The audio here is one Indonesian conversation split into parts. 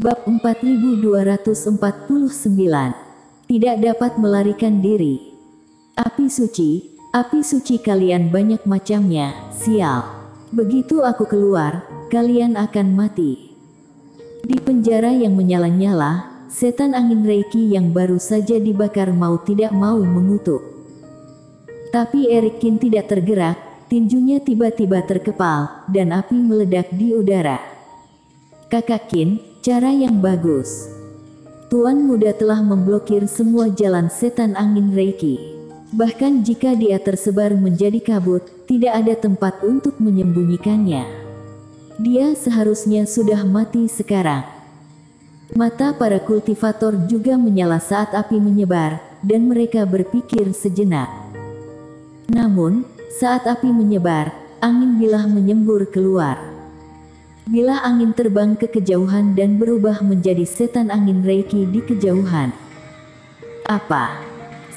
Bab 4249. Tidak dapat melarikan diri. Api suci kalian banyak macamnya, sial. Begitu aku keluar, kalian akan mati. Di penjara yang menyala-nyala, setan angin Reiki yang baru saja dibakar mau tidak mau mengutuk. Tapi Erikin tidak tergerak, tinjunya tiba-tiba terkepal, dan api meledak di udara. Kakak Kin, cara yang bagus. Tuan muda telah memblokir semua jalan setan angin Reiki. Bahkan jika dia tersebar menjadi kabut, tidak ada tempat untuk menyembunyikannya. Dia seharusnya sudah mati sekarang. Mata para kultivator juga menyala saat api menyebar, dan mereka berpikir sejenak. Namun, saat api menyebar, angin bilah menyembur keluar. Bilah angin terbang ke kejauhan dan berubah menjadi setan angin Reiki di kejauhan. Apa?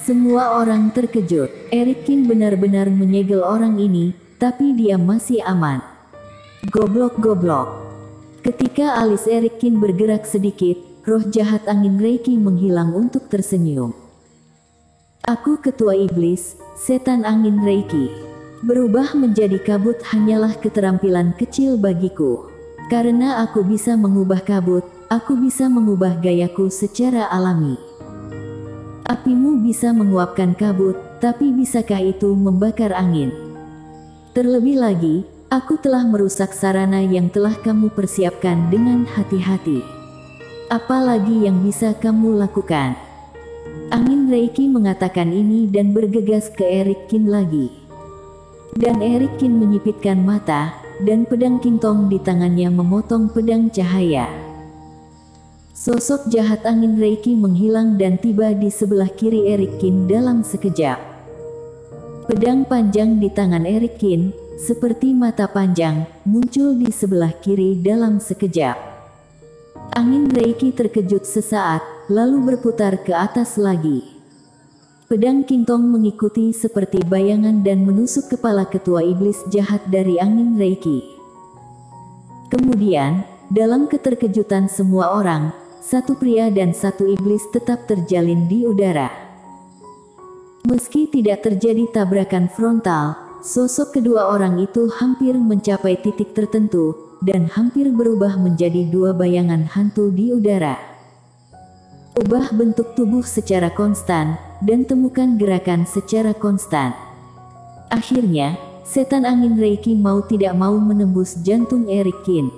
Semua orang terkejut. Erikin benar-benar menyegel orang ini, tapi dia masih aman. Goblok. Ketika alis Erikin bergerak sedikit, roh jahat angin Reiki menghilang untuk tersenyum. Aku ketua iblis, setan angin Reiki. Berubah menjadi kabut hanyalah keterampilan kecil bagiku. Karena aku bisa mengubah kabut, aku bisa mengubah gayaku secara alami. Apimu bisa menguapkan kabut, tapi bisakah itu membakar angin? Terlebih lagi, aku telah merusak sarana yang telah kamu persiapkan dengan hati-hati. Apalagi yang bisa kamu lakukan? Angin Reiki mengatakan ini dan bergegas ke Erikin lagi. Dan Erikin menyipitkan mata, dan pedang Kintong di tangannya memotong pedang cahaya. Sosok jahat angin Reiki menghilang dan tiba di sebelah kiri Erikin dalam sekejap. Pedang panjang di tangan Erikin, seperti mata panjang, muncul di sebelah kiri dalam sekejap. Angin Reiki terkejut sesaat, lalu berputar ke atas lagi. Pedang Kintong mengikuti seperti bayangan dan menusuk kepala ketua iblis jahat dari angin Reiki. Kemudian, dalam keterkejutan semua orang, satu pria dan satu iblis tetap terjalin di udara. Meski tidak terjadi tabrakan frontal, sosok kedua orang itu hampir mencapai titik tertentu, dan hampir berubah menjadi dua bayangan hantu di udara. Ubah bentuk tubuh secara konstan, dan temukan gerakan secara konstan. Akhirnya, setan angin Reiki mau tidak mau menembus jantung Erikin.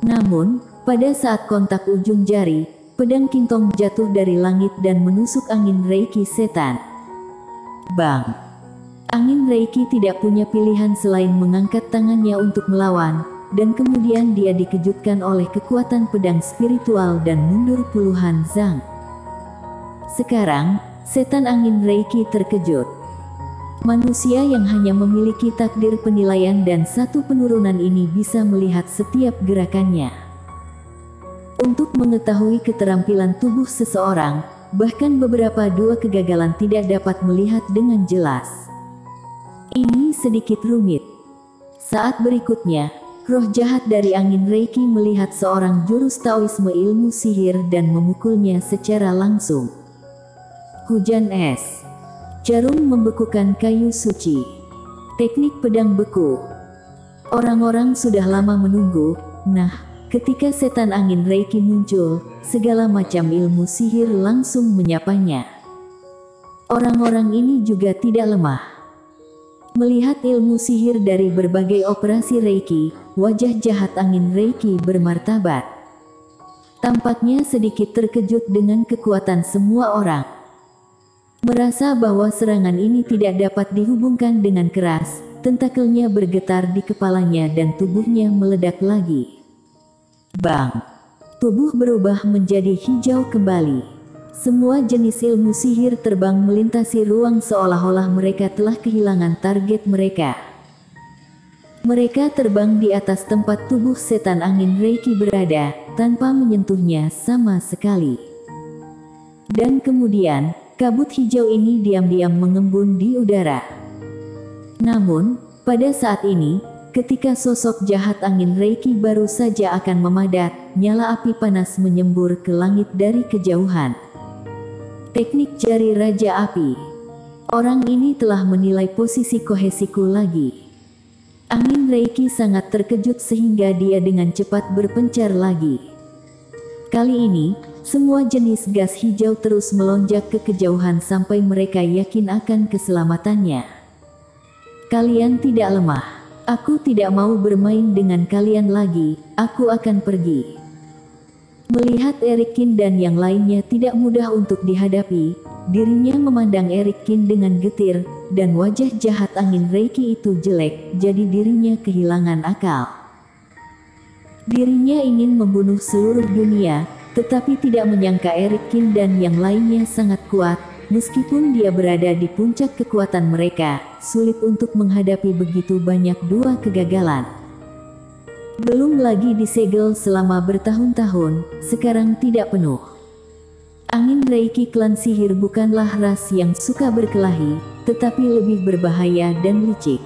Namun, pada saat kontak ujung jari, pedang Kintong jatuh dari langit dan menusuk angin Reiki setan. Bang! Angin Reiki tidak punya pilihan selain mengangkat tangannya untuk melawan, dan kemudian dia dikejutkan oleh kekuatan pedang spiritual dan mundur puluhan zang. Sekarang, setan angin Reiki terkejut. Manusia yang hanya memiliki takdir penilaian dan satu penurunan ini bisa melihat setiap gerakannya. Untuk mengetahui keterampilan tubuh seseorang, bahkan beberapa dua kegagalan tidak dapat melihat dengan jelas. Ini sedikit rumit. Saat berikutnya, roh jahat dari angin Reiki melihat seorang jurus Taoisme ilmu sihir dan memukulnya secara langsung. Hujan es. Jarum membekukan kayu suci. Teknik pedang beku. Orang-orang sudah lama menunggu. Nah, ketika setan angin Reiki muncul, segala macam ilmu sihir langsung menyapanya. Orang-orang ini juga tidak lemah. Melihat ilmu sihir dari berbagai operasi Reiki, wajah jahat angin Reiki bermartabat. Tampaknya sedikit terkejut dengan kekuatan semua orang. Merasa bahwa serangan ini tidak dapat dihubungkan dengan keras, tentakelnya bergetar di kepalanya dan tubuhnya meledak lagi. Bang! Tubuh berubah menjadi hijau kembali. Semua jenis ilmu sihir terbang melintasi ruang seolah-olah mereka telah kehilangan target mereka. Mereka terbang di atas tempat tubuh setan angin Reiki berada, tanpa menyentuhnya sama sekali. Dan kemudian, kabut hijau ini diam-diam mengembun di udara. Namun, pada saat ini, ketika sosok jahat angin Reiki baru saja akan memadat, nyala api panas menyembur ke langit dari kejauhan. Teknik jari Raja Api. Orang ini telah menilai posisi kohesiku lagi. Angin Reiki sangat terkejut sehingga dia dengan cepat berpencar lagi. Kali ini, semua jenis gas hijau terus melonjak ke kejauhan sampai mereka yakin akan keselamatannya. Kalian tidak lemah. Aku tidak mau bermain dengan kalian lagi, aku akan pergi. Melihat Erikin dan yang lainnya tidak mudah untuk dihadapi, dirinya memandang Erikin dengan getir, dan wajah jahat angin Reiki itu jelek, jadi dirinya kehilangan akal. Dirinya ingin membunuh seluruh dunia, tetapi tidak menyangka Erikin dan yang lainnya sangat kuat. Meskipun dia berada di puncak kekuatan mereka, sulit untuk menghadapi begitu banyak dua kegagalan. Belum lagi disegel selama bertahun-tahun, sekarang tidak penuh. Angin Reiki klan sihir bukanlah ras yang suka berkelahi, tetapi lebih berbahaya dan licik.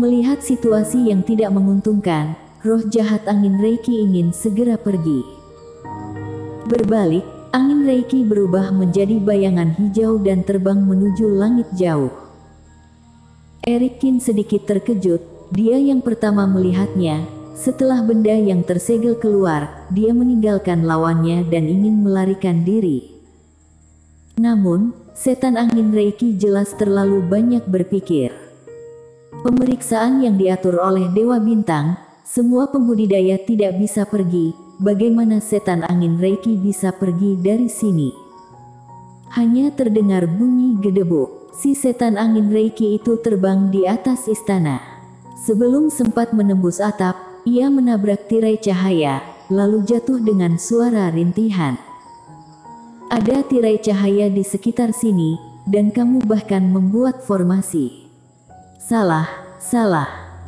Melihat situasi yang tidak menguntungkan, roh jahat angin Reiki ingin segera pergi. Berbalik, angin Reiki berubah menjadi bayangan hijau dan terbang menuju langit jauh. Erikin sedikit terkejut. Dia yang pertama melihatnya. Setelah benda yang tersegel keluar, dia meninggalkan lawannya dan ingin melarikan diri. Namun, setan angin Reiki jelas terlalu banyak berpikir. Pemeriksaan yang diatur oleh Dewa Bintang, semua pembudidaya tidak bisa pergi. Bagaimana setan angin Reiki bisa pergi dari sini? Hanya terdengar bunyi gedebuk. Si setan angin Reiki itu terbang di atas istana. Sebelum sempat menembus atap, ia menabrak tirai cahaya, lalu jatuh dengan suara rintihan. Ada tirai cahaya di sekitar sini, dan kamu bahkan membuat formasi. Salah.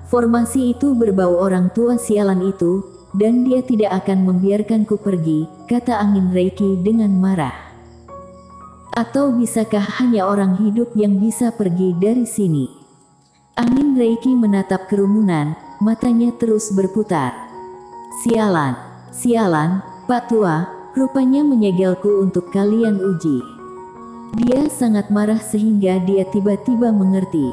Formasi itu berbau orang tua sialan itu, dan dia tidak akan membiarkanku pergi, kata angin Reiki dengan marah. Atau bisakah hanya orang hidup yang bisa pergi dari sini? Angin Reiki menatap kerumunan, matanya terus berputar. Sialan, Pak Tua, rupanya menyegelku untuk kalian uji. Dia sangat marah sehingga dia tiba-tiba mengerti.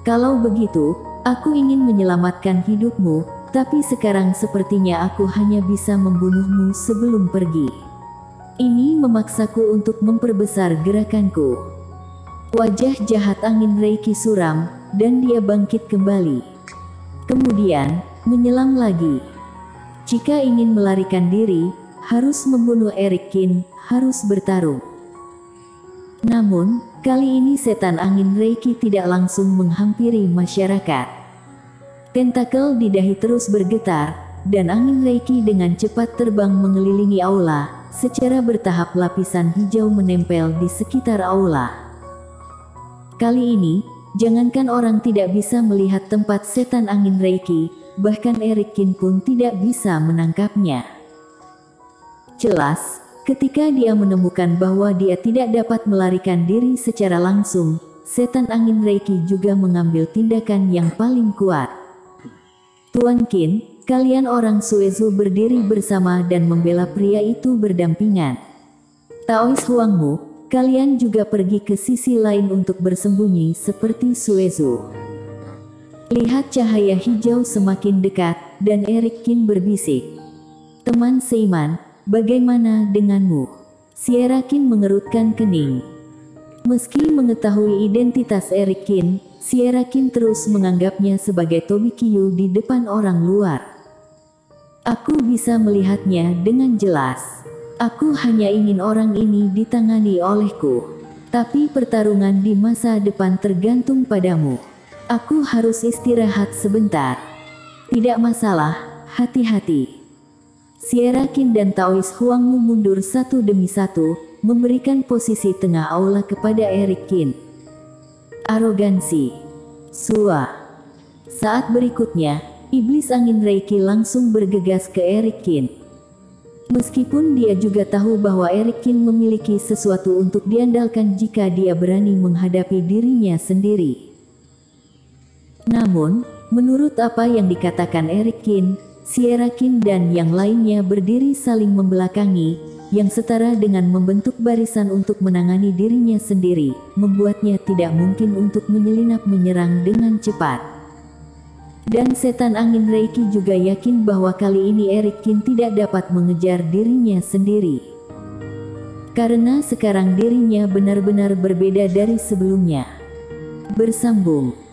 Kalau begitu, aku ingin menyelamatkan hidupmu, tapi sekarang sepertinya aku hanya bisa membunuhmu sebelum pergi. Ini memaksaku untuk memperbesar gerakanku. Wajah jahat angin Reiki suram, dan dia bangkit kembali. Kemudian, menyelam lagi. Jika ingin melarikan diri, harus membunuh Erikin, harus bertarung. Namun, kali ini setan angin Reiki tidak langsung menghampiri masyarakat. Tentakel di dahi terus bergetar, dan angin Reiki dengan cepat terbang mengelilingi aula. Secara bertahap lapisan hijau menempel di sekitar aula. Kali ini, jangankan orang tidak bisa melihat tempat setan angin Reiki, bahkan Erikin pun tidak bisa menangkapnya. Jelas, ketika dia menemukan bahwa dia tidak dapat melarikan diri secara langsung, setan angin Reiki juga mengambil tindakan yang paling kuat. Tuan Qin, kalian orang Suezu berdiri bersama dan membela pria itu berdampingan. Taois Huangmu, kalian juga pergi ke sisi lain untuk bersembunyi seperti Suezu. Lihat cahaya hijau semakin dekat, dan Erikin berbisik. Teman seiman, bagaimana denganmu? Sierra Qin mengerutkan kening. Meski mengetahui identitas Erikin, Sierra Qin terus menganggapnya sebagai Tobikiyu di depan orang luar. Aku bisa melihatnya dengan jelas. Aku hanya ingin orang ini ditangani olehku. Tapi pertarungan di masa depan tergantung padamu. Aku harus istirahat sebentar. Tidak masalah, hati-hati. Sierra Qin dan Taois Huangmu mundur satu demi satu, memberikan posisi tengah aula kepada Erikin. Arogansi. Sua. Saat berikutnya, iblis angin Reiki langsung bergegas ke Erikin. Meskipun dia juga tahu bahwa Erikin memiliki sesuatu untuk diandalkan jika dia berani menghadapi dirinya sendiri. Namun, menurut apa yang dikatakan Eric Kin, Sierra Kin dan yang lainnya berdiri saling membelakangi, yang setara dengan membentuk barisan untuk menangani dirinya sendiri, membuatnya tidak mungkin untuk menyelinap menyerang dengan cepat. Dan setan angin Reiki juga yakin bahwa kali ini Eric Kin tidak dapat mengejar dirinya sendiri. Karena sekarang dirinya benar-benar berbeda dari sebelumnya. Bersambung.